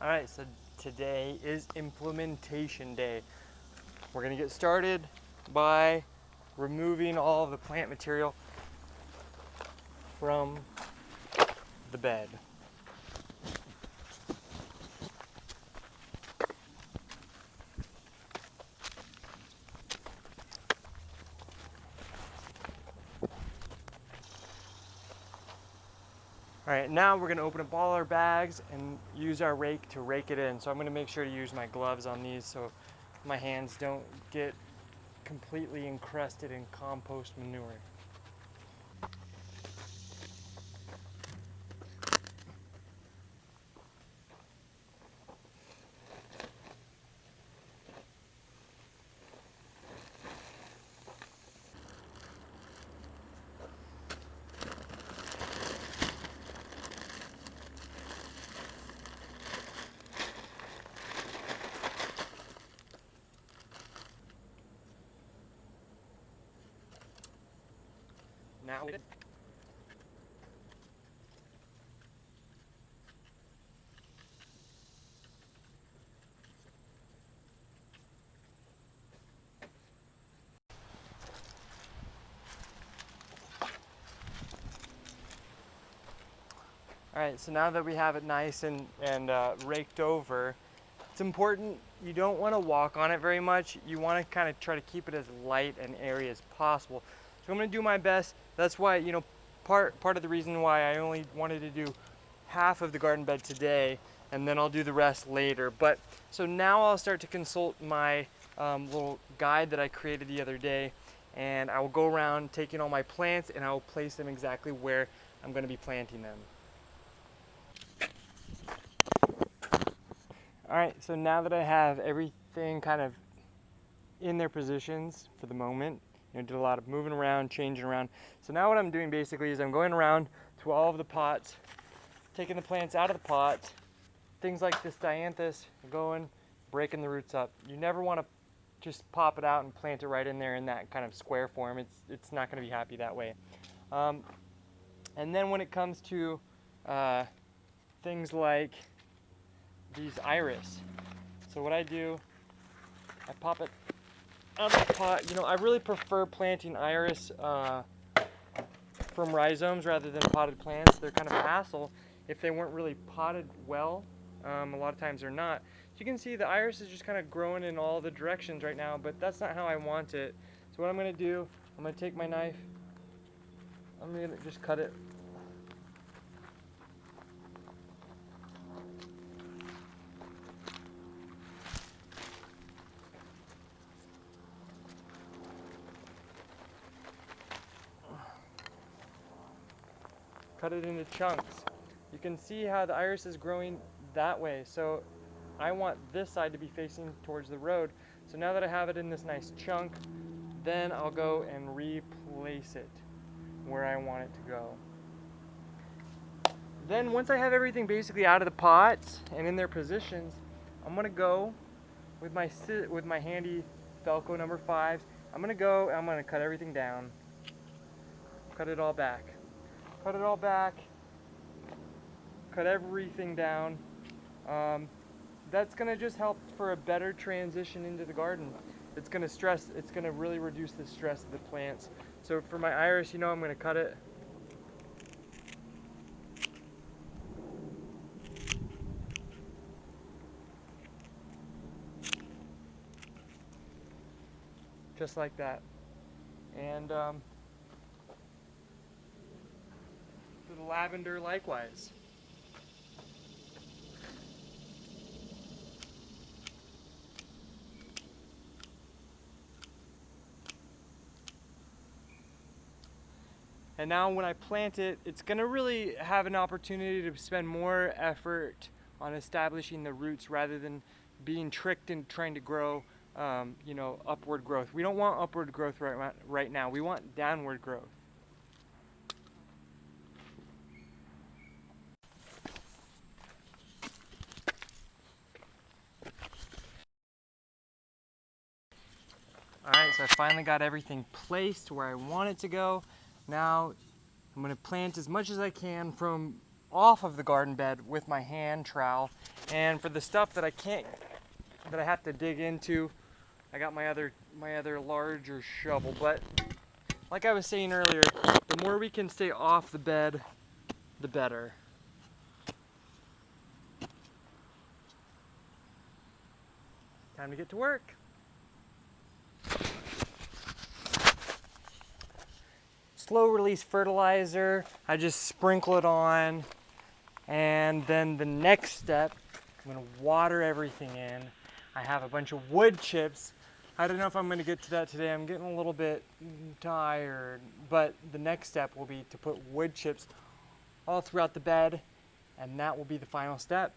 Alright, so today is implementation day. We're going to get started by removing all of the plant material from the bed. Alright, now we're going to open up all our bags and use our rake to rake it in. So I'm going to make sure to use my gloves on these so my hands don't get completely encrusted in compost manure. Now Alright, so now that we have it nice and raked over, it's important, you don't want to walk on it very much. You want to kind of try to keep it as light and airy as possible. So I'm going to do my best. That's why, part of the reason why I only wanted to do half of the garden bed today, and then I'll do the rest later. But so now I'll start to consult my little guide that I created the other day, and I will go around taking all my plants and I will place them exactly where I'm going to be planting them. Alright, so now that I have everything kind of in their positions for the moment, did a lot of moving around, changing around. So now what I'm doing basically is I'm going around to all of the pots, taking the plants out of the pot, things like this dianthus, going, breaking the roots up. You never want to just pop it out and plant it right in there in that kind of square form. It's not going to be happy that way. And then when it comes to things like these iris. So what I do, I pop it out of the pot. I really prefer planting iris from rhizomes rather than potted plants. They're kind of a hassle if they weren't really potted well. A lot of times they're not. So you can see the iris is just kind of growing in all the directions right now, but that's not how I want it. So what I'm going to do, I'm going to take my knife, I'm going to just cut it. Cut it into chunks. You can see how the iris is growing that way. So I want this side to be facing towards the road. So now that I have it in this nice chunk, then I'll go and replace it where I want it to go. Then once I have everything basically out of the pots and in their positions, I'm gonna go with my handy Felco number 5. I'm gonna cut everything down. Cut it all back. Cut it all back, cut everything down. That's going to just help for a better transition into the garden. It's going to really reduce the stress of the plants. So for my iris, I'm going to cut it. Just like that. And for the lavender likewise. And now when I plant it, it's going to really have an opportunity to spend more effort on establishing the roots rather than being tricked into trying to grow, upward growth. We don't want upward growth right now. We want downward growth. Alright, so I finally got everything placed where I want it to go. Now I'm going to plant as much as I can from off of the garden bed with my hand trowel. And for the stuff that I have to dig into, I got my other larger shovel. But like I was saying earlier, the more we can stay off the bed, the better. Time to get to work. Slow release fertilizer, I just sprinkle it on, and then the next step, I'm gonna water everything in. I have a bunch of wood chips. I don't know if I'm gonna get to that today. I'm getting a little bit tired, but the next step will be to put wood chips all throughout the bed, and that will be the final step.